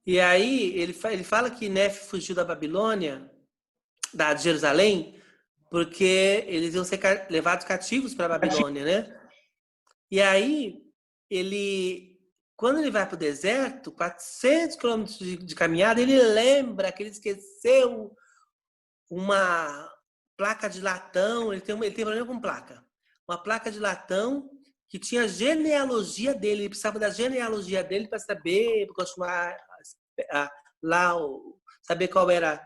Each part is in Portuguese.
E aí ele fala que Nefe fugiu da Babilônia, de Jerusalém, porque eles iam ser levados cativos para a Babilônia, né? E aí quando ele vai para o deserto, 400 quilômetros de caminhada, ele lembra que ele esqueceu uma placa de latão. Ele tem problema com placa. Uma placa de latão que tinha a genealogia dele. Ele precisava da genealogia dele para saber, para continuar lá, saber qual era.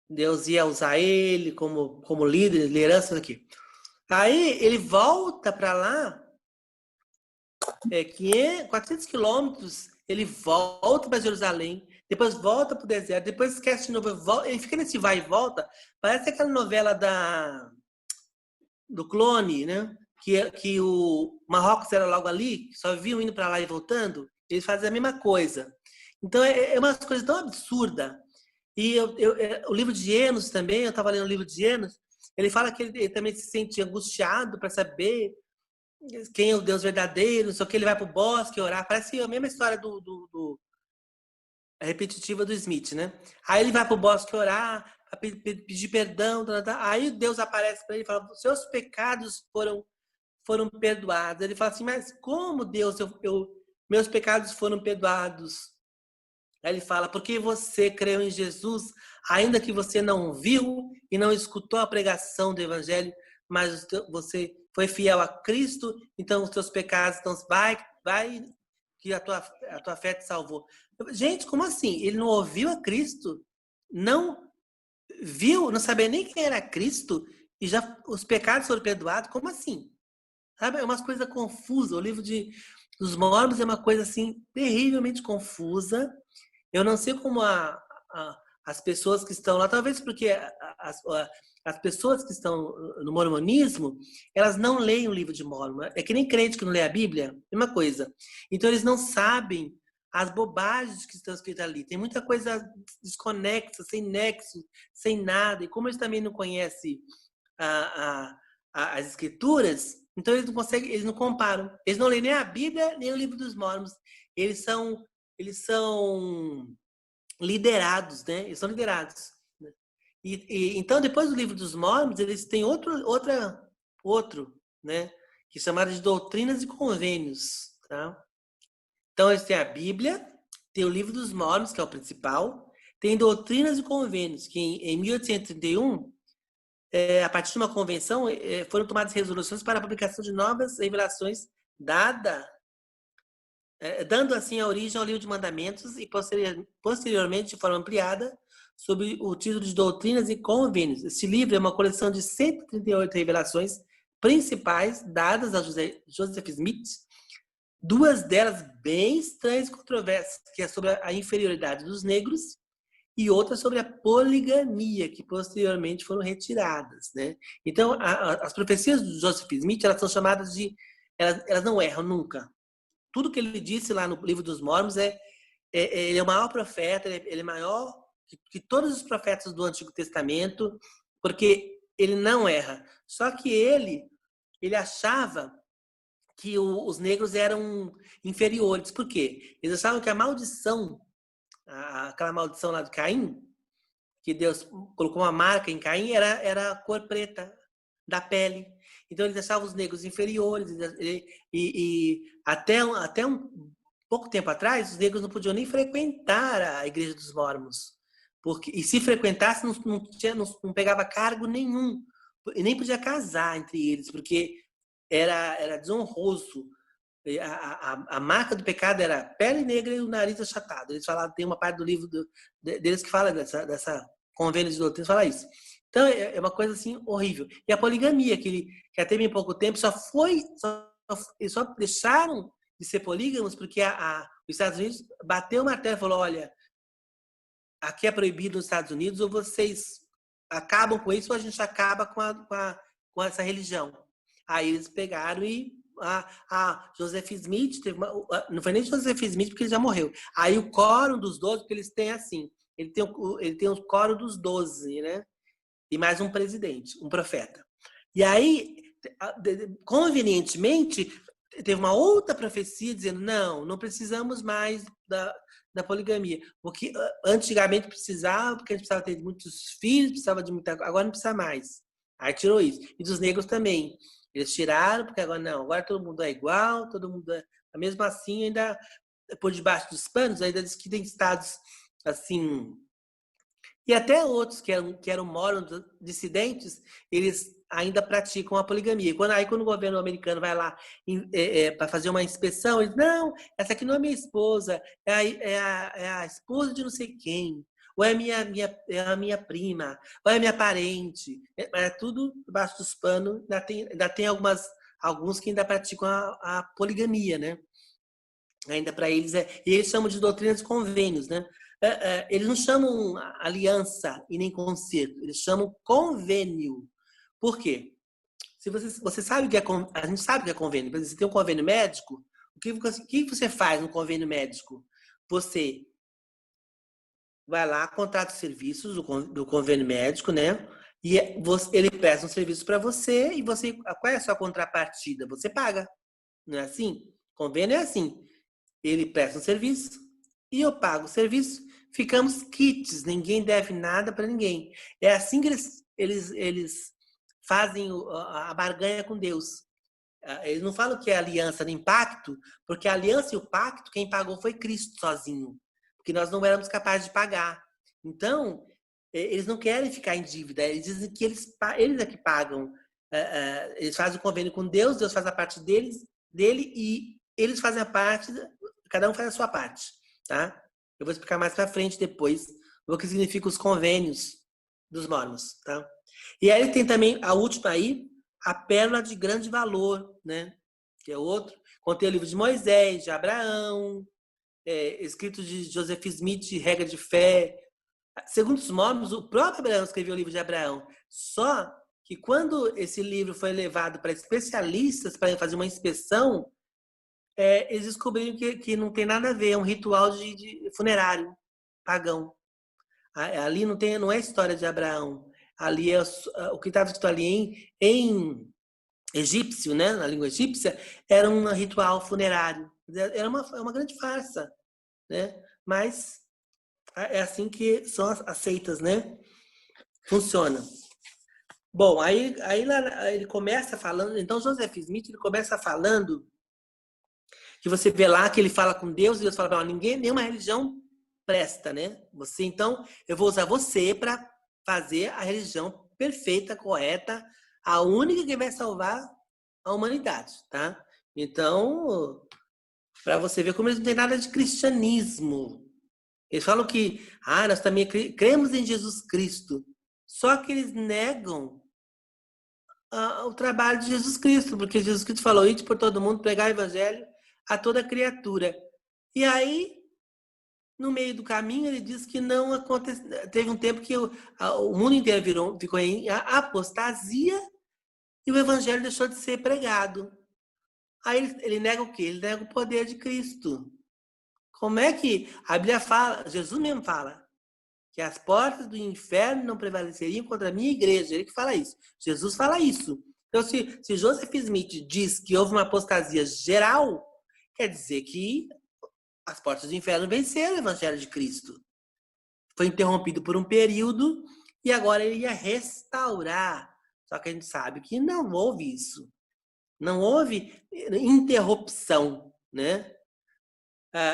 Deus ia usar ele como líder, liderança aqui. Aí ele volta para lá, 400 quilômetros, ele volta para Jerusalém, depois volta para o deserto, depois esquece de novo, ele fica nesse vai e volta. Parece aquela novela do Clone, né? Que o Marrocos era logo ali, só viam indo para lá e voltando. Eles fazem a mesma coisa. Então é uma coisa tão absurda. E o livro de Enos também, eu estava lendo o livro de Enos, ele fala que ele também se sente angustiado para saber quem é o Deus verdadeiro, só que ele vai para o bosque orar. Parece a mesma história repetitiva do Smith, né? Aí ele vai para o bosque orar, pedir perdão, aí Deus aparece para ele e fala: seus pecados foram perdoados. Ele fala assim: mas como, Deus, meus pecados foram perdoados? Aí ele fala: porque você creu em Jesus, ainda que você não viu e não escutou a pregação do evangelho, mas você foi fiel a Cristo, então os teus pecados, então vai que a tua fé te salvou. Gente, como assim? Ele não ouviu a Cristo, não viu, não sabia nem quem era Cristo, e já os pecados foram perdoados? Como assim? Sabe? É uma coisa confusa. O livro dos Mormons é uma coisa assim terrivelmente confusa. Eu não sei como as pessoas que estão lá, talvez porque as pessoas que estão no mormonismo, elas não leem o livro de Mormon. É que nem crente que não lê a Bíblia, mesma coisa. Então eles não sabem as bobagens que estão escritas ali. Tem muita coisa desconexa, sem nexo, sem nada. E como eles também não conhecem as escrituras, então eles não conseguem, eles não comparam. Eles não leem nem a Bíblia, nem o livro dos Mormons. Eles são liderados, né? Eles são liderados. Né? Então, depois do livro dos Mormons, eles têm outro, né? Que é chamado de doutrinas e convênios, tá? Então, eles têm a Bíblia, tem o livro dos Mormons, que é o principal, tem doutrinas e convênios, que em 1831, a partir de uma convenção, foram tomadas resoluções para a publicação de novas revelações dando assim a origem ao livro de mandamentos e posteriormente, de forma ampliada, sob o título de Doutrinas e Convênios. Esse livro é uma coleção de 138 revelações principais dadas a Joseph Smith, duas delas bem estranhas e controversas, que é sobre a inferioridade dos negros e outra sobre a poligamia, que posteriormente foram retiradas, né? Então, as profecias do Joseph Smith, elas são chamadas de... Elas não erram nunca. Tudo que ele disse lá no livro dos Mormons ele é o maior profeta, ele é maior que todos os profetas do Antigo Testamento, porque ele não erra. Só que ele achava que os negros eram inferiores. Por quê? Eles achavam que a maldição, aquela maldição lá de Caim, que Deus colocou uma marca em Caim, era a cor preta da pele. Então eles achavam os negros inferiores e até um pouco tempo atrás os negros não podiam nem frequentar a igreja dos Mormons, e se frequentasse não pegava cargo nenhum e nem podia casar entre eles, porque era desonroso. A marca do pecado era pele negra e o nariz achatado. Eles falavam, tem uma parte do livro deles que fala dessa convênio de doutrina, fala isso. Então é uma coisa assim horrível. E a poligamia, que até bem pouco tempo eles só deixaram de ser polígamos porque os Estados Unidos bateu o martelo e falou: olha, aqui é proibido nos Estados Unidos, ou vocês acabam com isso, ou a gente acaba com essa religião. Aí eles pegaram e Joseph Smith, não foi nem Joseph Smith porque ele já morreu. Aí o quórum dos 12, porque eles têm assim, ele tem o quórum dos 12, né? E mais um presidente, um profeta. E aí, convenientemente, teve uma outra profecia dizendo, não precisamos mais da poligamia. Porque antigamente precisava, porque a gente precisava ter muitos filhos, precisava de muita coisa, agora não precisa mais. Aí tirou isso. E dos negros também. Eles tiraram, porque agora não, agora todo mundo é igual, todo mundo é... Mesmo assim, ainda por debaixo dos panos, ainda diz que tem estados assim... E até outros que eram moram dissidentes, eles ainda praticam a poligamia. Aí quando o governo americano vai lá para fazer uma inspeção, eles, não, essa aqui não é minha esposa, é a esposa de não sei quem, ou é a minha prima, ou é a minha parente. É tudo debaixo dos panos, ainda tem alguns que ainda praticam a poligamia, né? Ainda para eles e eles chamam de doutrinas e convênios, né? Eles não chamam aliança e nem concerto, eles chamam convênio. Por quê? Se você sabe que a gente sabe que é convênio. Por exemplo, você tem um convênio médico, o que você faz no convênio médico? Você vai lá, contrata os serviços do convênio médico, né? E ele presta um serviço para você e qual é a sua contrapartida? Você paga, não é assim? Convênio é assim. Ele presta um serviço e eu pago o serviço, ficamos quites, ninguém deve nada para ninguém. É assim que eles fazem a barganha com Deus. Eles não falam que é aliança nem pacto, porque a aliança e o pacto, quem pagou foi Cristo sozinho, porque nós não éramos capazes de pagar. Então, eles não querem ficar em dívida, eles dizem que eles é que pagam. Eles fazem o convênio com Deus, Deus faz a parte dele e eles fazem a parte, cada um faz a sua parte, tá? Eu vou explicar mais para frente depois o que significa os convênios dos mormons, tá? E aí tem também a última aí, a pérola de grande valor, né? Que é outro. Contém o livro de Moisés, de Abraão, escrito de Joseph Smith, Regra de Fé. Segundo os mormons, o próprio Abraão escreveu o livro de Abraão. Só que quando esse livro foi levado para especialistas para fazer uma inspeção, eles descobriram que não tem nada a ver, é um ritual de funerário pagão. Ali não é a história de Abraão. Ali o que estava escrito ali em egípcio, né, na língua egípcia, era um ritual funerário. Era uma grande farsa, né? Mas é assim que são as seitas, né? Funciona. Bom, aí lá, ele começa falando, então Joseph Smith ele começa falando que você vê lá que ele fala com Deus e Deus fala para nenhuma religião presta, né? Então, eu vou usar você para fazer a religião perfeita, correta, a única que vai salvar a humanidade, tá? Então, para você ver como eles não têm nada de cristianismo. Eles falam que, nós também cremos em Jesus Cristo. Só que eles negam o trabalho de Jesus Cristo, porque Jesus Cristo falou, ide por todo mundo, pregar o evangelho a toda criatura. E aí, no meio do caminho, ele diz que não aconteceu. Teve um tempo que o mundo inteiro ficou em apostasia e o evangelho deixou de ser pregado. Aí ele nega o quê? Ele nega o poder de Cristo. Como é que a Bíblia fala, Jesus mesmo fala, que as portas do inferno não prevaleceriam contra a minha igreja. Ele que fala isso. Jesus fala isso. Então, se Joseph Smith diz que houve uma apostasia geral, quer dizer que as portas do inferno venceram o evangelho de Cristo. Foi interrompido por um período e agora ele ia restaurar. Só que a gente sabe que não houve isso. Não houve interrupção, né?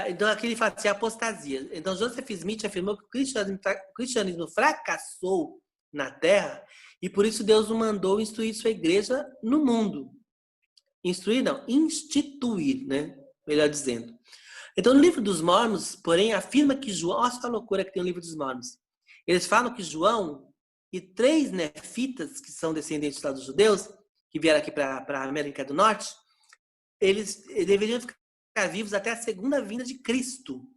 Então aqui ele fala assim, apostasia. Então Joseph Smith afirmou que o cristianismo fracassou na Terra e por isso Deus o mandou instruir sua igreja no mundo. Instruir não, instituir, né? Melhor dizendo. Então no livro dos Mormons, porém, afirma que João... Olha só a loucura que tem no livro dos Mormons. Eles falam que João e 3 nefitas, que são descendentes dos judeus, que vieram aqui para a América do Norte, eles deveriam ficar vivos até a segunda vinda de Cristo,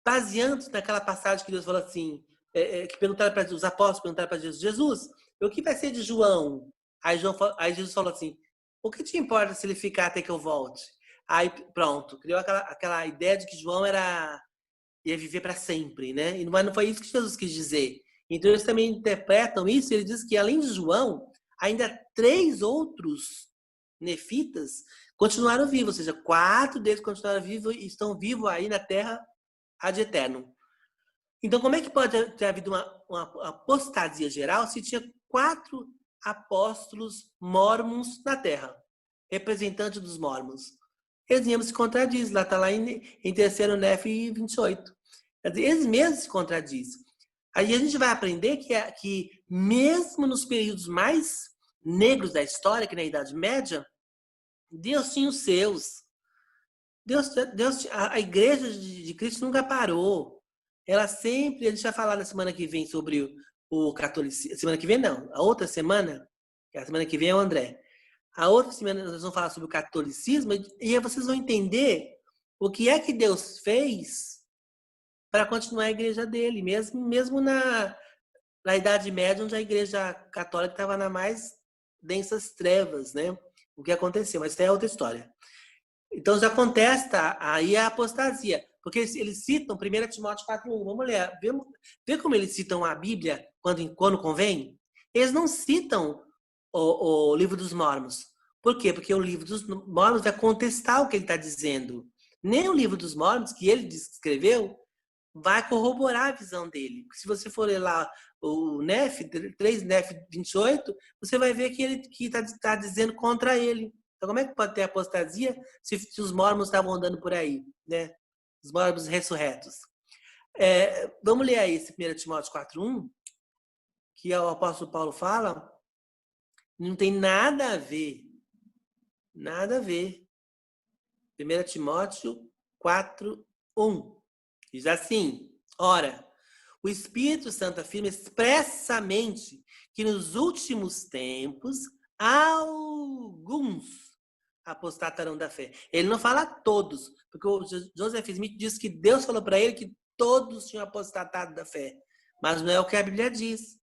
baseando naquela passagem que Deus falou assim, que perguntaram para os apóstolos, perguntaram para Jesus, o que vai ser de João? Aí Jesus falou assim, o que te importa se ele ficar até que eu volte? Aí pronto, criou aquela ideia de que João ia viver para sempre, né? Mas não foi isso que Jesus quis dizer. Então eles também interpretam isso, ele diz que além de João, ainda 3 outros nefitas continuaram vivos, ou seja, 4 deles continuaram vivos e estão vivos aí na Terra ad eterno. Então, como é que pode ter havido uma apostasia geral se tinha 4 apóstolos mórmons na Terra, representantes dos mórmons? Eles mesmos se contradizem, lá está lá em 3º Nefe 28. Quer dizer, eles mesmos se contradizem. Aí a gente vai aprender que mesmo nos períodos mais negros da história, que na Idade Média, Deus tinha os seus. A Igreja de Cristo nunca parou. Ela sempre, a gente vai falar na semana que vem sobre o catolicismo. Semana que vem não, a outra semana, a semana que vem é o André. A outra semana nós vamos falar sobre o catolicismo e aí vocês vão entender o que é que Deus fez para continuar a igreja dele, mesmo na Idade Média, onde a igreja católica estava na mais densas trevas, né? O que aconteceu, mas isso é outra história. Então já contesta aí a apostasia, porque eles citam 1 Timóteo 4:1. Vamos ler, vê como eles citam a Bíblia quando convém? Eles não citam o livro dos Mormons. Por quê? Porque o livro dos Mormons vai contestar o que ele está dizendo. Nem o livro dos Mormons, que ele escreveu, vai corroborar a visão dele. Se você for ler lá o Nefe, 3 Nefe 28, você vai ver que ele está dizendo contra ele. Então, como é que pode ter apostasia se os Mormons estavam andando por aí, né? Os Mormons ressurretos. Vamos ler aí esse 1 Timóteo 4:1, que o apóstolo Paulo fala, não tem nada a ver. Nada a ver. 1 Timóteo 4:1. Diz assim: ora, o Espírito Santo afirma expressamente que nos últimos tempos alguns apostatarão da fé. Ele não fala todos, porque o Joseph Smith diz que Deus falou para ele que todos tinham apostatado da fé. Mas não é o que a Bíblia diz.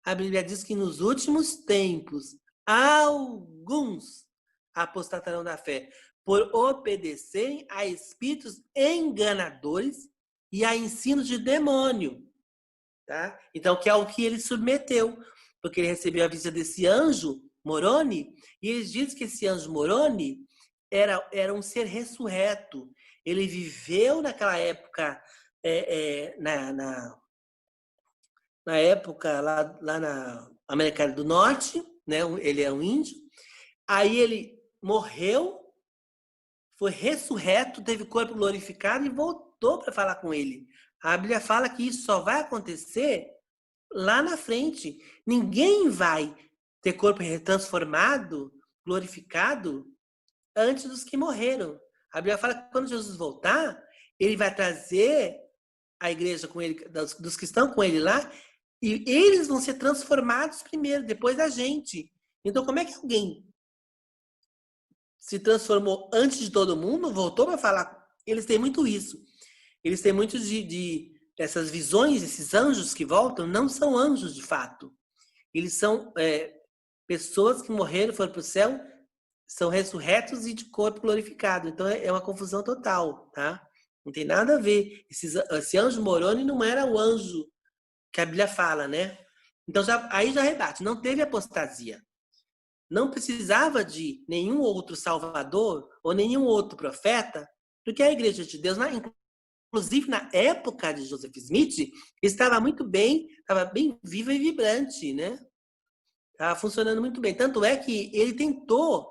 A Bíblia diz que nos últimos tempos alguns apostatarão da fé, por obedecerem a espíritos enganadores e a ensinos de demônio. Tá? Então, que é o que ele submeteu, porque ele recebeu a visita desse anjo, Moroni, e eles dizem que esse anjo Moroni era um ser ressurreto. Ele viveu naquela época, na época lá na América do Norte, né? Ele é um índio. Aí ele morreu, foi ressurreto, teve corpo glorificado e voltou para falar com ele. A Bíblia fala que isso só vai acontecer lá na frente. Ninguém vai ter corpo transformado, glorificado, antes dos que morreram. A Bíblia fala que quando Jesus voltar, ele vai trazer a igreja com ele, dos que estão com ele lá, e eles vão ser transformados primeiro, depois da gente. Então, como é que alguém se transformou antes de todo mundo, voltou para falar? Eles têm muito isso. Eles têm muito essas visões, esses anjos que voltam, não são anjos de fato. Eles são pessoas que morreram, foram para o céu, são ressurretos e de corpo glorificado. Então é uma confusão total, tá? Não tem nada a ver. Esse anjo Moroni não era o anjo que a Bíblia fala, né? Então aí já rebate. Não teve apostasia. Não precisava de nenhum outro salvador ou nenhum outro profeta, porque a igreja de Deus, inclusive na época de Joseph Smith, estava muito bem, estava bem viva e vibrante, né? Estava funcionando muito bem. Tanto é que ele tentou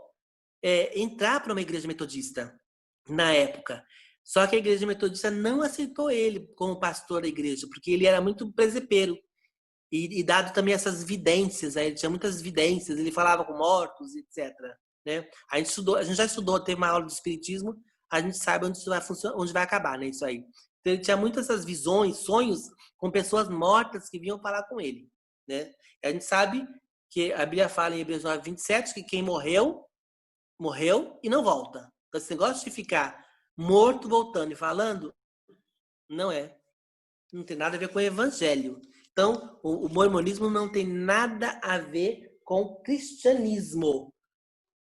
entrar para uma igreja metodista na época. Só que a igreja metodista não aceitou ele como pastor da igreja, porque ele era muito presepeiro. E dado também essas vidências, ele tinha muitas vidências, ele falava com mortos, etc. Né? A gente já estudou, teve uma aula de espiritismo, a gente sabe onde isso vai funcionar, onde vai acabar, né? Isso aí. Então, ele tinha muitas essas visões, sonhos com pessoas mortas que vinham falar com ele, né? E a gente sabe que a Bíblia fala em Hebreus 9:27 que quem morreu, morreu e não volta. Então, esse negócio de ficar morto, voltando e falando, não tem nada a ver com o evangelho. Então, o mormonismo não tem nada a ver com o cristianismo.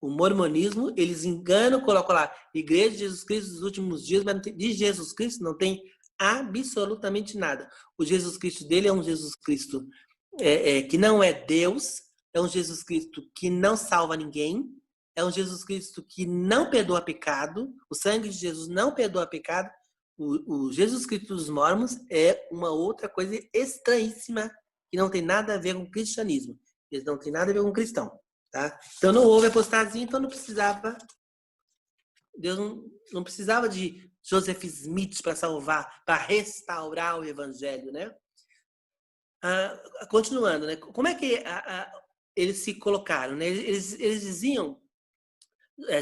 O mormonismo, eles enganam, colocam lá, Igreja de Jesus Cristo dos últimos dias, mas de Jesus Cristo não tem absolutamente nada. O Jesus Cristo dele é um Jesus Cristo que não é Deus, é um Jesus Cristo que não salva ninguém, é um Jesus Cristo que não perdoa pecado, o sangue de Jesus não perdoa pecado. O Jesus Cristo dos Mormons é uma outra coisa estranhíssima que não tem nada a ver com o cristianismo. Eles não têm nada a ver com o cristão, tá? Então não houve apostasia, então não precisava, Deus não precisava de Joseph Smith para salvar, para restaurar o evangelho, né? Continuando, né? Como é que eles se colocaram, né? Eles diziam,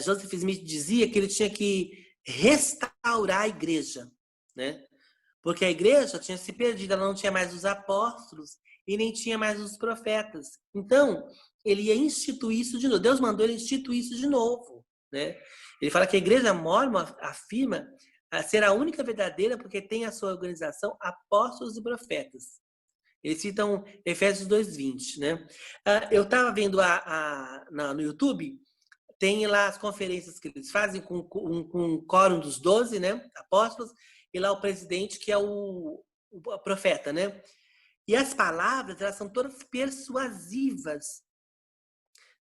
Joseph Smith dizia que ele tinha que restaurar a igreja, né? Porque a igreja tinha se perdido, ela não tinha mais os apóstolos e nem tinha mais os profetas. Então, ele ia instituir isso de novo. Deus mandou ele instituir isso de novo, né? Ele fala que a igreja mórmon afirma ser a única verdadeira porque tem a sua organização apóstolos e profetas. Eles citam Efésios 2:20, né? Eu estava vendo no YouTube, tem lá as conferências que eles fazem com o quórum dos 12, né, apóstolos, e lá o presidente, que é o profeta, né? E as palavras, elas são todas persuasivas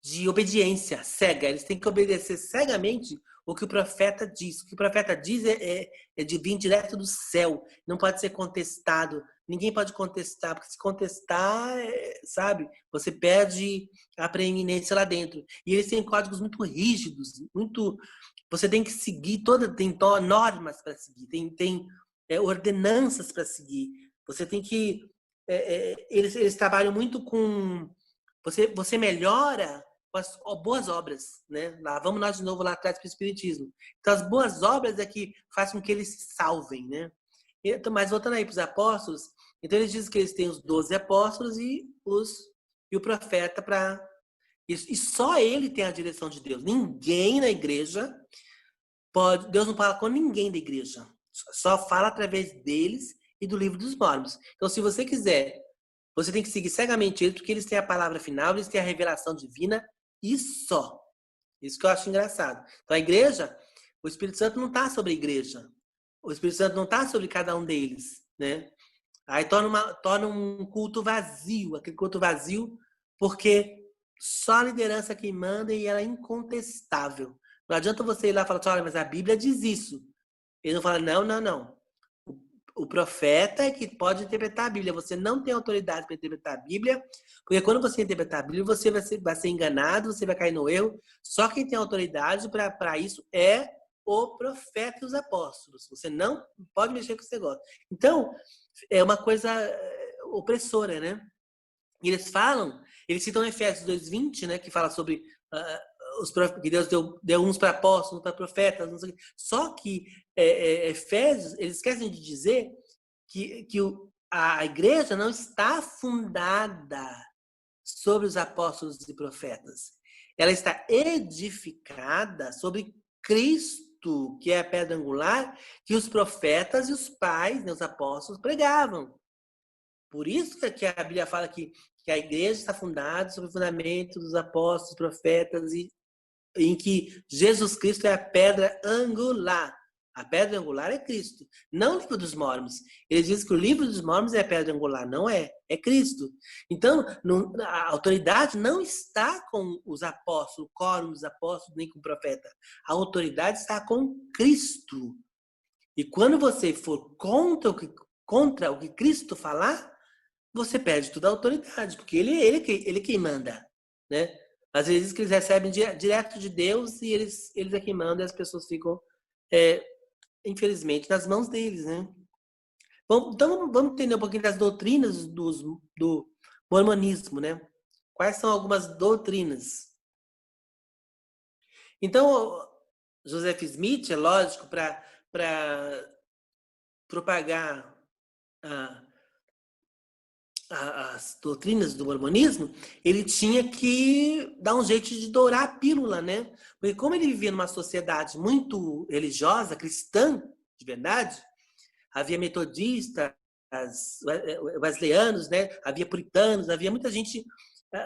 de obediência cega. Eles têm que obedecer cegamente o que o profeta diz. O que o profeta diz é de vir direto do céu. Não pode ser contestado. Ninguém pode contestar, porque se contestar, sabe, você perde a preeminência lá dentro. E eles têm códigos muito rígidos, muito... Você tem que seguir, tem normas para seguir, tem ordenanças para seguir. Você tem que... eles trabalham muito com... Você melhora com as boas obras, né? Lá vamos nós de novo lá atrás para o Espiritismo. Então, as boas obras é que fazem com que eles se salvem, né? Então, mas voltando aí para os apóstolos, então eles dizem que eles têm os 12 apóstolos e o profeta para isso. E só ele tem a direção de Deus. Ninguém na igreja pode... Deus não fala com ninguém da igreja. Só fala através deles e do livro dos Mormons. Então, se você quiser, você tem que seguir cegamente eles, porque eles têm a palavra final, eles têm a revelação divina e só. Isso que eu acho engraçado. Então, a igreja, o Espírito Santo não está sobre a igreja. O Espírito Santo não está sobre cada um deles, né? Aí torna um culto vazio, aquele culto vazio, porque só a liderança que manda e ela é incontestável. Não adianta você ir lá e falar assim, olha, mas a Bíblia diz isso. Ele não fala, não. O profeta é que pode interpretar a Bíblia. Você não tem autoridade para interpretar a Bíblia, porque quando você interpretar a Bíblia, você vai ser enganado, você vai cair no erro. Só quem tem autoridade para isso é o profeta e os apóstolos. Você não pode mexer com esse negócio. Então, é uma coisa opressora, né? E eles citam Efésios 2:20, né, que fala sobre que Deus deu uns para apóstolos, uns para profetas, não sei o quê. Só que Efésios, eles esquecem de dizer que a igreja não está fundada sobre os apóstolos e profetas. Ela está edificada sobre Cristo, que é a pedra angular, que os profetas e os pais, né, os apóstolos, pregavam. Por isso que a Bíblia fala que a igreja está fundada sobre o fundamento dos apóstolos, profetas, e em que Jesus Cristo é a pedra angular. A pedra angular é Cristo, não o livro dos Mormons. Eles dizem que o livro dos Mormons é a pedra angular, não é Cristo. Então, a autoridade não está com os apóstolos, o quórum dos apóstolos, nem com o profeta. A autoridade está com Cristo. E quando você for contra o que Cristo falar, você perde toda a autoridade, porque ele quem manda, né? Às vezes que eles recebem direto de Deus e eles é quem mandam e as pessoas ficam, infelizmente, nas mãos deles, né? Então, vamos entender um pouquinho das doutrinas do mormonismo, né? Quais são algumas doutrinas? Então, Joseph Smith, é lógico, para propagar as doutrinas do mormonismo, ele tinha que dar um jeito de dourar a pílula, né? Porque como ele vivia numa sociedade muito religiosa, cristã, de verdade, havia metodistas, wesleyanos, né? Havia puritanos, havia muita gente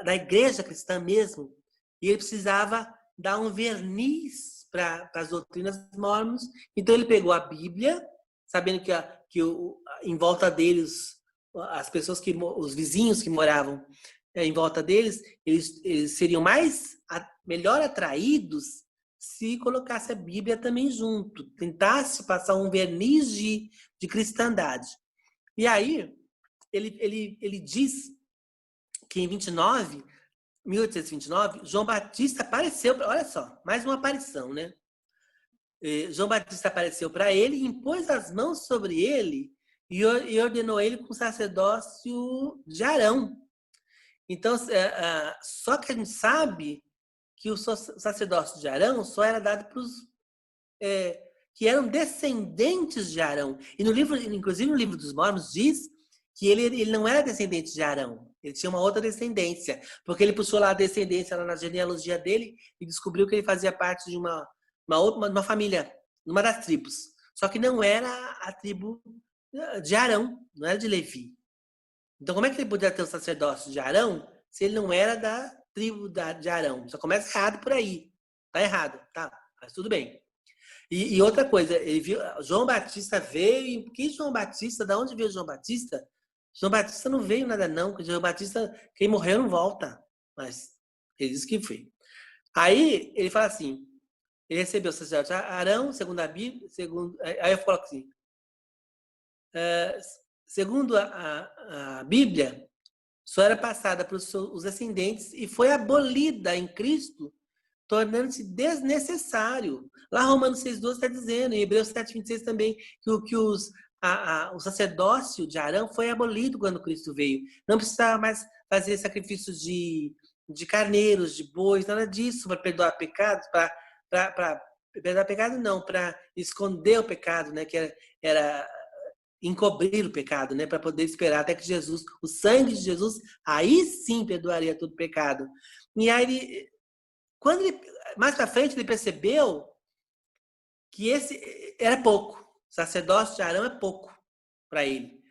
da igreja cristã mesmo, e ele precisava dar um verniz para as doutrinas mormons. Então ele pegou a Bíblia, sabendo que em volta deles as pessoas os vizinhos que moravam em volta deles, eles seriam melhor atraídos se colocasse a Bíblia também junto, tentasse passar um verniz de cristandade. E aí, ele diz que em 1829, João Batista apareceu, olha só, mais uma aparição, né? João Batista apareceu para ele, impôs as mãos sobre ele e ordenou ele com o sacerdócio de Arão. Então, só que a gente sabe que o sacerdócio de Arão só era dado para os que eram descendentes de Arão. E no livro, inclusive no livro dos Mormons, diz que ele não era descendente de Arão. Ele tinha uma outra descendência, porque ele puxou lá a descendência lá na genealogia dele e descobriu que ele fazia parte de uma família, uma das tribos. Só que não era a tribo de Arão, não era de Levi. Então, como é que ele podia ter o sacerdócio de Arão se ele não era da tribo de Arão? Já começa errado por aí. Tá errado, tá? Mas tudo bem. E outra coisa, ele viu, João Batista veio. Que João Batista? Da onde veio João Batista? João Batista não veio nada, não. Porque João Batista, quem morreu não volta. Mas ele disse que foi. Aí ele fala assim: ele recebeu o sacerdócio de Arão, segundo a Bíblia. Aí eu falo assim: segundo a Bíblia, só era passada para os descendentes e foi abolida em Cristo, tornando-se desnecessário. Lá Romanos 6,12 está dizendo, em Hebreus 7,26 também, que o sacerdócio de Arão foi abolido quando Cristo veio. Não precisava mais fazer sacrifícios de carneiros, de bois, nada disso, para perdoar pecados, para perdoar pecado não, para esconder o pecado, né, que era encobrir o pecado, né, para poder esperar até que Jesus, o sangue de Jesus, aí sim perdoaria todo pecado. E aí mais para frente ele percebeu que esse era pouco. O sacerdócio de Arão é pouco para ele.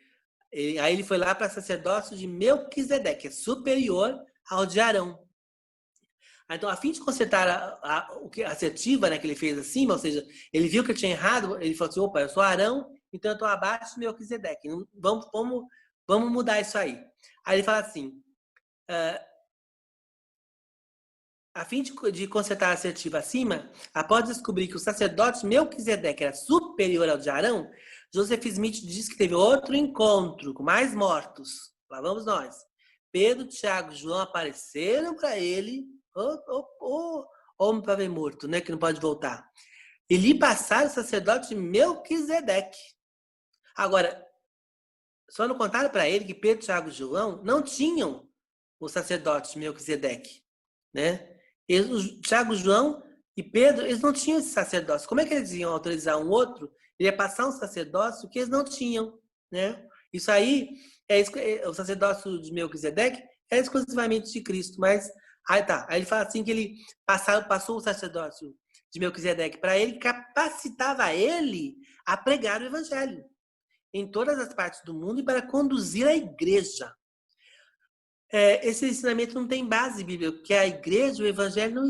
Aí ele foi lá para o sacerdócio de Melquisedeque, que é superior ao de Arão. Então, a fim de consertar a assertiva, né, que ele fez acima, ou seja, ele viu que ele tinha errado, ele falou assim: opa, eu sou Arão, então eu estou abaixo do Melquisedeque. Vamos mudar isso aí. Aí ele fala assim: a fim de consertar a assertiva acima, após descobrir que o sacerdote Melquisedeque era superior ao de Arão, Joseph Smith diz que teve outro encontro com mais mortos. Lá vamos nós. Pedro, Tiago e João apareceram para ele, homem para ver morto, né, que não pode voltar. E lhe passaram o sacerdote Melquisedeque. Agora, só não contaram para ele que Pedro, Tiago e João não tinham o sacerdote Melquisedeque, né? Tiago, João e Pedro, eles não tinham esse sacerdócio. Como é que eles iam autorizar um outro? Ele ia passar um sacerdócio que eles não tinham, né? Isso aí, o sacerdócio de Melquisedeque é exclusivamente de Cristo, mas aí ele fala assim que ele passou o sacerdócio de Melquisedeque para ele, capacitava ele a pregar o evangelho em todas as partes do mundo e para conduzir a igreja. Esse ensinamento não tem base bíblica, porque a igreja, o evangelho não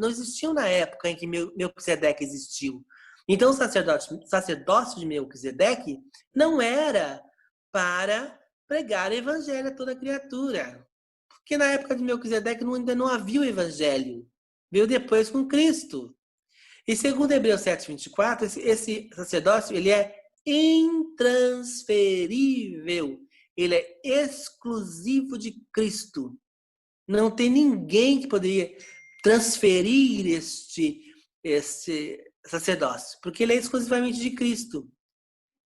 existiam na época em que Melquisedeque existiu. Então, o sacerdócio de Melquisedeque não era para pregar o evangelho a toda criatura. Porque na época de Melquisedeque ainda não havia o evangelho. Veio depois com Cristo. E segundo Hebreus 7,24, esse sacerdócio ele é intransferível. Ele é exclusivo de Cristo. Não tem ninguém que poderia transferir este sacerdócio, porque ele é exclusivamente de Cristo.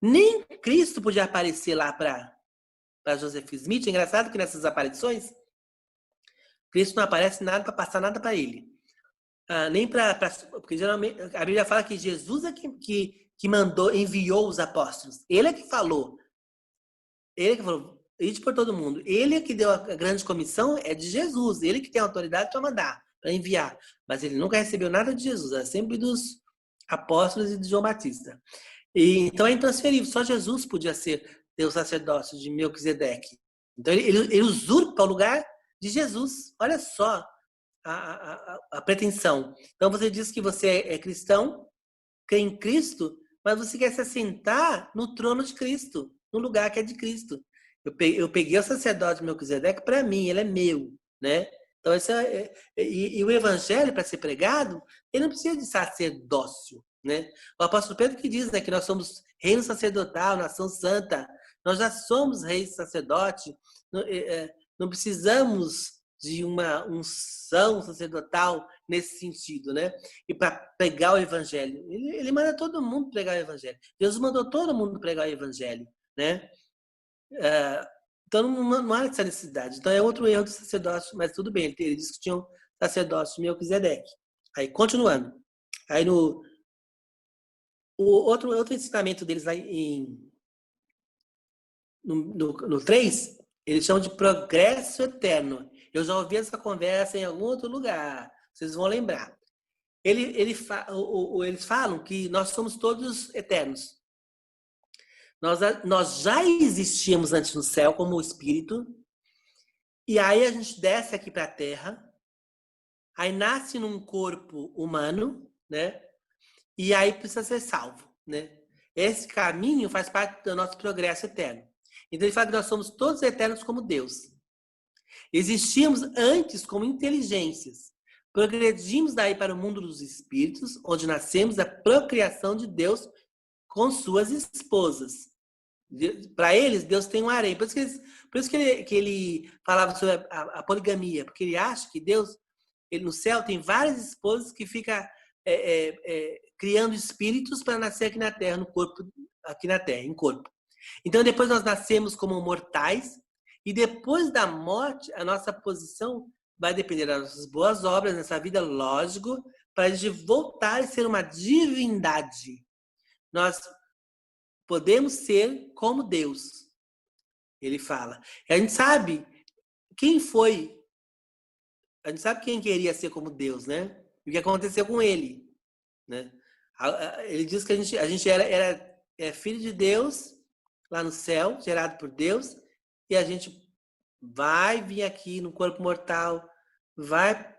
Nem Cristo podia aparecer lá para Joseph Smith. É engraçado que nessas aparições, Cristo não aparece nada para passar nada para ele. Nem porque geralmente a Bíblia fala que Jesus é que enviou os apóstolos. Ele é que falou. Ele que falou, ide por todo mundo. Ele é que deu a grande comissão, é de Jesus. Ele que tem a autoridade para mandar, para enviar. Mas ele nunca recebeu nada de Jesus, é sempre dos apóstolos e de João Batista. Então é intransferível, só Jesus podia ter o sacerdócio de Melquisedeque. Então ele usurpa o lugar de Jesus. Olha só a pretensão. Então você diz que você é cristão, crê em Cristo, mas você quer se assentar no trono de Cristo, no lugar que é de Cristo. Eu peguei o sacerdote Melquisedeque para mim, ele é meu, né? Então, e o evangelho, para ser pregado, ele não precisa de sacerdócio, né? O apóstolo Pedro que diz, né, que nós somos reino sacerdotal, nação santa, nós já somos reis sacerdote, não precisamos de uma unção sacerdotal nesse sentido, né? E para pregar o evangelho, ele manda todo mundo pregar o evangelho. Jesus mandou todo mundo pregar o evangelho, né? Então não há essa necessidade. Então é outro erro do sacerdócio, mas tudo bem, ele disse que tinha um sacerdócio Melquisedeque. Aí, continuando. Aí o outro ensinamento deles lá no 3, eles chamam de progresso eterno. Eu já ouvi essa conversa em algum outro lugar, vocês vão lembrar. Eles falam que nós somos todos eternos. Nós já existíamos antes no céu como espírito, e aí a gente desce aqui para a Terra, aí nasce num corpo humano, né? E aí precisa ser salvo, né? Esse caminho faz parte do nosso progresso eterno. Então ele fala que nós somos todos eternos como Deus. Existíamos antes como inteligências. Progredimos daí para o mundo dos espíritos, onde nascemos da procriação de Deus com suas esposas. Para eles, Deus tem um harém. Por isso que ele falava sobre a poligamia, porque ele acha que Deus, ele no céu, tem várias esposas que fica criando espíritos para nascer aqui na Terra, no corpo, aqui na Terra, em corpo. Então, depois nós nascemos como mortais, e depois da morte, a nossa posição vai depender das nossas boas obras nessa vida, lógico, para a gente voltar a ser uma divindade. Nós podemos ser como Deus, ele fala. E a gente sabe quem foi, a gente sabe quem queria ser como Deus, né? E o que aconteceu com ele, né? Ele diz que a gente era filho de Deus lá no céu, gerado por Deus, e a gente vai vir aqui no corpo mortal, vai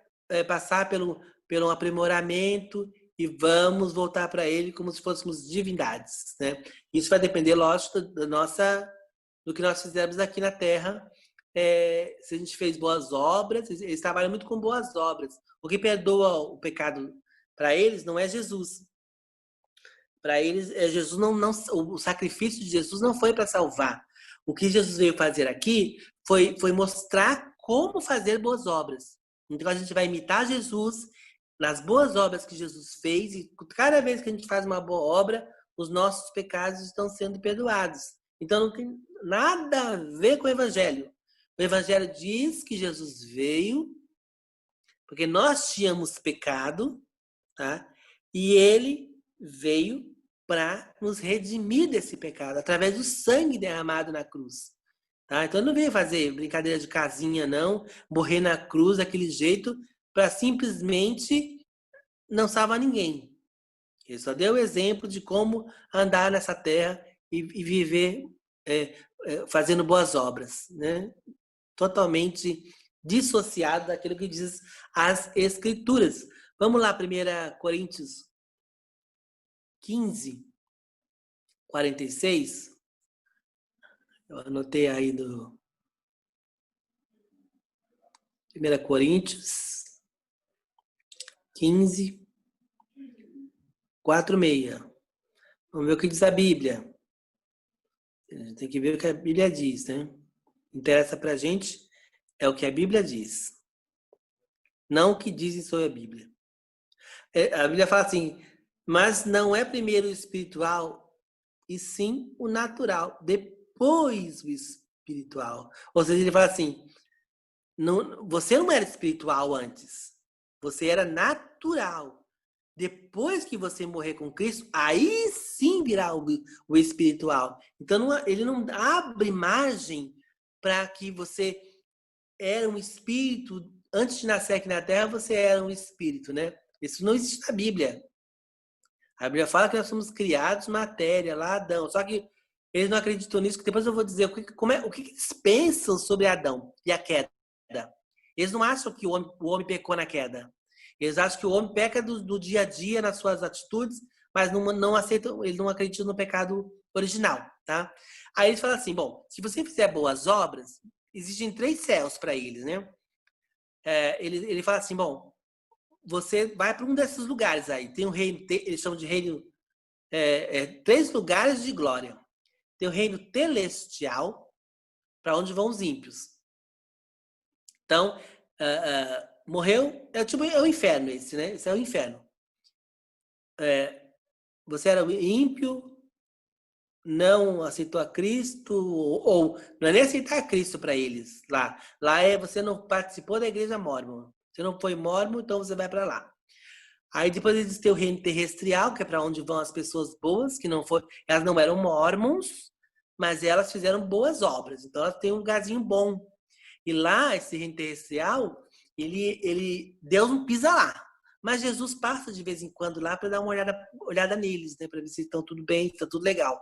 passar pelo aprimoramento e vamos voltar para ele como se fôssemos divindades, né? Isso vai depender, lógico, do que nós fizermos aqui na Terra. Se a gente fez boas obras, eles trabalham muito com boas obras. O que perdoa o pecado para eles não é Jesus. Para eles, Jesus o sacrifício de Jesus não foi para salvar. O que Jesus veio fazer aqui foi mostrar como fazer boas obras. Então a gente vai imitar Jesus nas boas obras que Jesus fez, e cada vez que a gente faz uma boa obra, os nossos pecados estão sendo perdoados. Então não tem nada a ver com o Evangelho. O Evangelho diz que Jesus veio porque nós tínhamos pecado, tá? E ele veio para nos redimir desse pecado, através do sangue derramado na cruz. Tá? Então não veio fazer brincadeira de casinha, não, morrer na cruz daquele jeito, para simplesmente não salvar ninguém. Ele só deu o exemplo de como andar nessa terra e viver fazendo boas obras, né? Totalmente dissociado daquilo que diz as Escrituras. Vamos lá, 1 Coríntios 15, 46. Eu anotei aí do 1 Coríntios 15, 4, 6. Vamos ver o que diz a Bíblia. A gente tem que ver o que a Bíblia diz, né? Interessa pra gente é o que a Bíblia diz. Não o que dizem sobre a Bíblia. A Bíblia fala assim, mas não é primeiro o espiritual, e sim o natural, depois o espiritual. Ou seja, ele fala assim, você não era espiritual antes, você era natural. Depois que você morrer com Cristo, aí sim virá o espiritual. Então ele não abre margem para que você era um espírito, antes de nascer aqui na Terra, você era um espírito, né? Isso não existe na Bíblia. A Bíblia fala que nós somos criados matéria, lá Adão. Só que eles não acreditam nisso, que depois eu vou dizer o que eles pensam sobre Adão e a queda. Eles não acham que o homem pecou na queda. Eles acham que o homem peca do dia a dia, nas suas atitudes, mas não aceitam, eles não acreditam no pecado original. tá? Aí eles falam assim, bom, se você fizer boas obras, existem 3 céus para eles, né? Ele fala assim, bom, você vai para um desses lugares aí. Tem um reino, eles chamam de reino, 3 lugares de glória. Tem o reino celestial, para onde vão os ímpios. Então, morreu, é o inferno esse, né? Esse é o inferno. Você era ímpio, não aceitou a Cristo, ou não é nem aceitar a Cristo para eles lá. Lá você não participou da igreja mórmon. Você não foi mórmon, então você vai para lá. Aí depois eles têm o reino terrestrial, que é para onde vão as pessoas boas, que não foi, elas não eram mormons, mas elas fizeram boas obras. Então elas têm um lugarzinho bom. E lá, esse reino terrestrial, Deus não pisa lá. Mas Jesus passa de vez em quando lá para dar uma olhada neles, né? Para ver se estão tudo bem, se está tudo legal.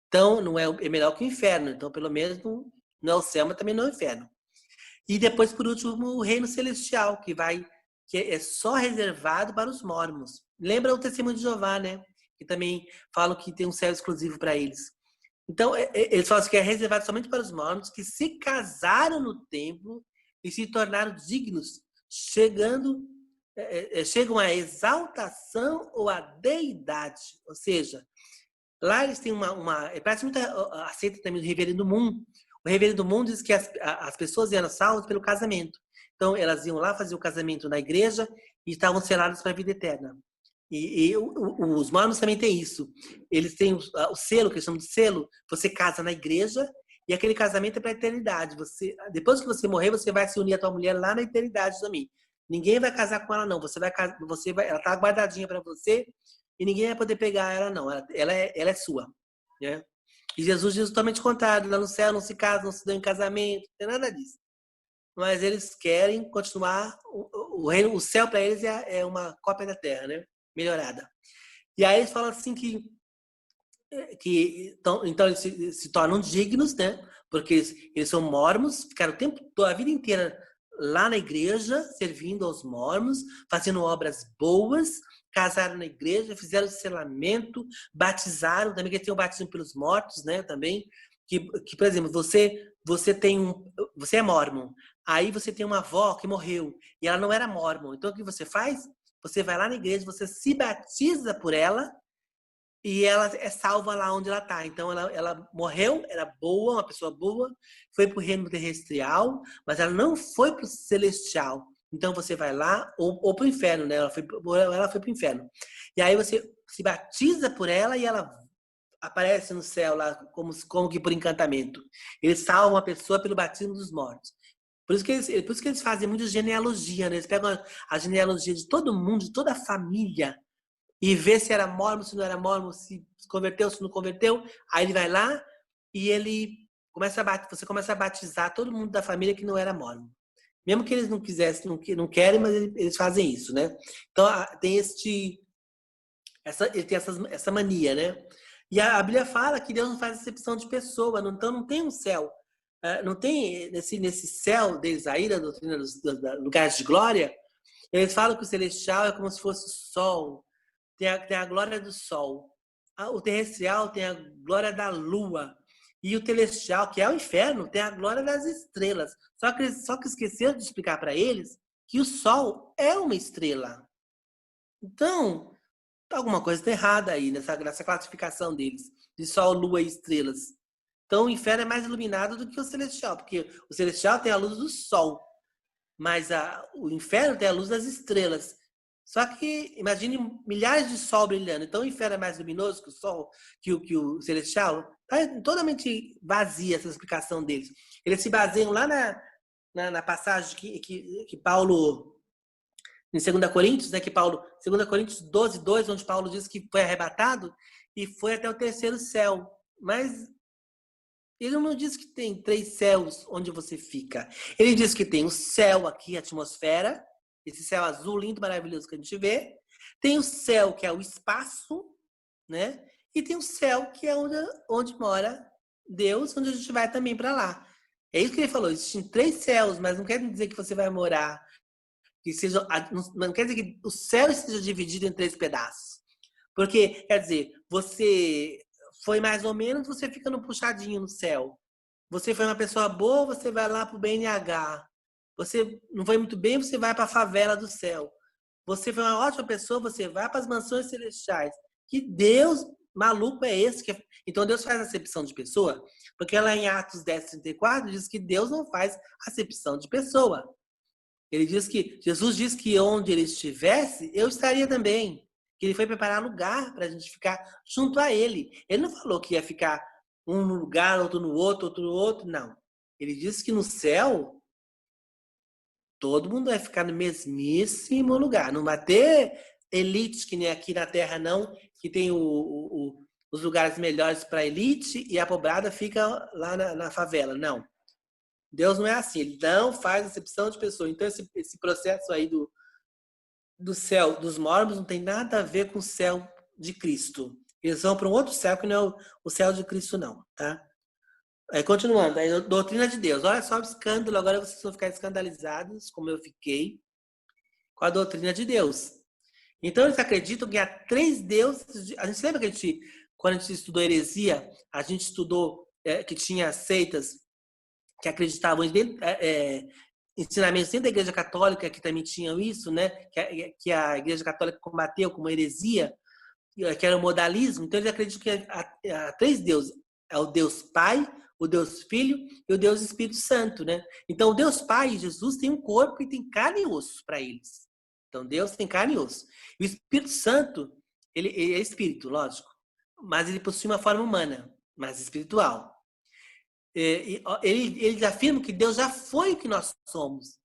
Então, não é melhor que o inferno. Então, pelo menos, não é o céu, mas também não é o inferno. E depois, por último, o reino celestial, que é só reservado para os mormons. Lembra o testemunho de Jeová, né? Que também falam que tem um céu exclusivo para eles. Então, eles falam que é reservado somente para os mormons que se casaram no templo e se tornaram dignos, chegam à exaltação ou à deidade. Ou seja, lá eles têm parece muito a seita também do Reverendo Moon. O Reverendo Moon diz que as pessoas eram salvas pelo casamento. Então, elas iam lá fazer o casamento na igreja e estavam seladas para a vida eterna. E os mormons também têm isso. Eles têm o selo, que eles chamam de selo. Você casa na igreja e aquele casamento é para a eternidade. Depois que você morrer, você vai se unir à tua mulher lá na eternidade também. Ninguém vai casar com ela, não. Ela está guardadinha para você e ninguém vai poder pegar ela, não. Ela é sua. Né? E Jesus diz totalmente o contrário. Lá no céu não se casa, não se dão em casamento, não tem nada disso. Mas eles querem continuar. O céu para eles é uma cópia da terra, né? Melhorada. E aí eles falam assim então eles se tornam dignos, né? Porque eles são mormons, ficaram a vida inteira lá na igreja, servindo aos mormons, fazendo obras boas, casaram na igreja, fizeram selamento, batizaram, também que tem o batismo pelos mortos, né? Também que por exemplo, você é mormon, aí você tem uma avó que morreu e ela não era mormon, então o que você faz? Você vai lá na igreja, você se batiza por ela e ela é salva lá onde ela está. Então, ela morreu, era boa, uma pessoa boa, foi para o reino terrestrial, mas ela não foi para o celestial. Então, você vai lá, ou para o inferno, né? Ela foi para o inferno. E aí você se batiza por ela e ela aparece no céu lá, como que por encantamento. Eles salvam a pessoa pelo batismo dos mortos. Por isso que eles fazem muita genealogia, né? Eles pegam a genealogia de todo mundo, de toda a família, e vê se era mormon, se não era mormon, se converteu, se não converteu. Aí ele vai lá e você começa a batizar todo mundo da família que não era mormon. Mesmo que eles não quisessem, não querem, mas eles fazem isso, né? Então tem ele tem essa mania, né? E a Bíblia fala que Deus não faz exceção de pessoa, então não tem um céu. Não tem nesse céu deles aí, da doutrina dos lugares de glória, eles falam que o celestial é como se fosse o sol, tem a glória do sol. O terrestrial tem a glória da lua. E o celestial, que é o inferno, tem a glória das estrelas. Só que esqueceram de explicar para eles que o sol é uma estrela. Então, alguma coisa está errada aí nessa classificação deles, de sol, lua e estrelas. Então, o inferno é mais iluminado do que o celestial, porque o celestial tem a luz do sol, mas o inferno tem a luz das estrelas. Só que imagine milhares de sol brilhando. Então o inferno é mais luminoso que o sol, que o celestial. Está totalmente vazia essa explicação deles. Eles se baseiam lá na passagem que Paulo, em 2 Coríntios, né, 2 Coríntios 12, 2, onde Paulo diz que foi arrebatado e foi até o terceiro céu. Mas ele não diz que tem 3 céus onde você fica. Ele diz que tem o céu aqui, a atmosfera, esse céu azul lindo, maravilhoso que a gente vê. Tem o céu, que é o espaço, né? E tem o céu, que é onde mora Deus, onde a gente vai também para lá. É isso que ele falou, existem 3 céus, mas não quer dizer que você vai morar, não quer dizer que o céu esteja dividido em 3 pedaços. Porque, quer dizer, você foi mais ou menos, você fica no puxadinho no céu. Você foi uma pessoa boa, você vai lá para o BNH. Você não foi muito bem, você vai para a favela do céu. Você foi uma ótima pessoa, você vai para as mansões celestiais. Que Deus maluco é esse? Então Deus faz acepção de pessoa? Porque lá em Atos 10:34 diz que Deus não faz acepção de pessoa. Jesus diz que onde ele estivesse, eu estaria também. Que ele foi preparar lugar para a gente ficar junto a ele. Ele não falou que ia ficar um no lugar, outro no outro, outro no outro. Não. Ele disse que no céu, todo mundo vai ficar no mesmíssimo lugar. Não vai ter elite, que nem aqui na Terra, não, que tem os lugares melhores para elite e a pobrada fica lá na favela. Não. Deus não é assim. Ele não faz acepção de pessoa. Então, esse processo aí do céu dos mormons não tem nada a ver com o céu de Cristo. Eles vão para um outro céu que não é o céu de Cristo, não, tá? Continuando, a doutrina de Deus. Olha só o escândalo, agora vocês vão ficar escandalizados, como eu fiquei, com a doutrina de Deus. Então, eles acreditam que há 3 deuses. A gente lembra que quando a gente estudou heresia, a gente estudou que tinha seitas que acreditavam em ensinamentos dentro da Igreja Católica, que também tinham isso, né? Que a Igreja Católica combateu como heresia, que era o modalismo. Então, eles acreditam que há 3 deuses. É o Deus Pai, o Deus Filho e o Deus Espírito Santo, né? Então, o Deus Pai, Jesus, tem um corpo e tem carne e osso para eles. Então, Deus tem carne e osso. E o Espírito Santo, ele é espírito, lógico, mas ele possui uma forma humana, mas espiritual. Eles afirmam que Deus já foi o que nós somos.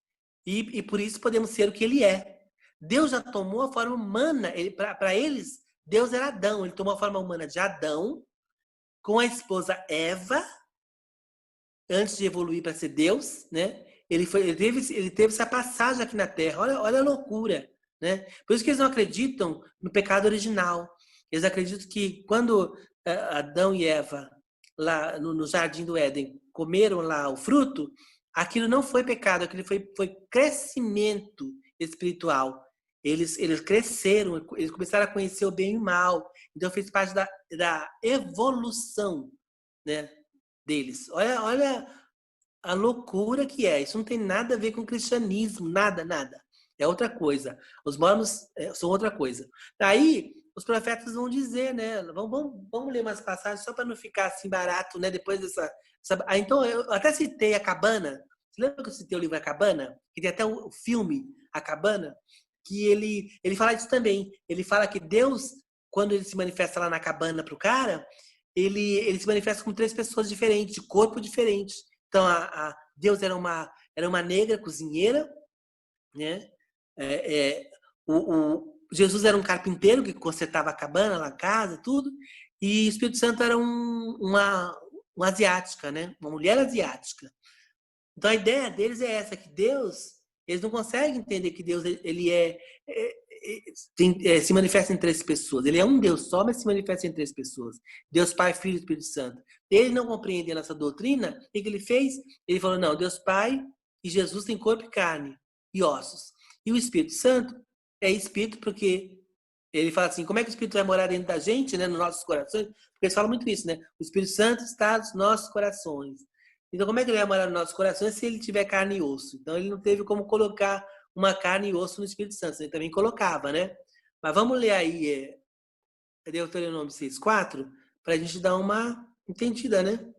E por isso podemos ser o que ele é. Deus já tomou a forma humana. Para eles, Deus era Adão. Ele tomou a forma humana de Adão, com a esposa Eva, antes de evoluir para ser Deus, né? Ele teve essa passagem aqui na Terra. Olha a loucura, né? Por isso que eles não acreditam no pecado original. Eles acreditam que quando Adão e Eva, lá no Jardim do Éden, comeram lá o fruto, aquilo não foi pecado, aquilo foi crescimento espiritual. Eles cresceram, eles começaram a conhecer o bem e o mal. Então fez parte da evolução, né, deles. Olha a loucura que é. Isso não tem nada a ver com o cristianismo, nada, nada. É outra coisa. Os mormons são outra coisa. Daí, os profetas vão dizer, né? Vamos ler umas passagens só para não ficar assim barato, né? Depois dessa. Então, eu até citei a Cabana. Você lembra que eu citei o livro A Cabana? Que tem até o filme A Cabana, que ele fala disso também. Ele fala que Deus, quando ele se manifesta lá na cabana para o cara, ele se manifesta com 3 pessoas diferentes, de corpo diferente. Então, Deus era uma negra cozinheira, né? Jesus era um carpinteiro que consertava a cabana, a casa, tudo. E o Espírito Santo era uma asiática, né? Uma mulher asiática. Então, a ideia deles é essa, que Deus, eles não conseguem entender que Deus ele se manifesta em 3 pessoas. Ele é um Deus só, mas se manifesta em 3 pessoas. Deus Pai, Filho e Espírito Santo. Ele não compreendendo essa doutrina, o que ele fez? Ele falou, não, Deus Pai e Jesus tem corpo e carne e ossos. E o Espírito Santo é Espírito porque ele fala assim, como é que o Espírito vai morar dentro da gente, né, nos nossos corações? Porque eles falam muito isso, né? O Espírito Santo está nos nossos corações. Então, como é que ele vai morar nos nossos corações se ele tiver carne e osso? Então, ele não teve como colocar uma carne e osso no Espírito Santo. Ele também colocava, né? Mas vamos ler aí Deuteronômio 6:4 para a gente dar uma entendida, né?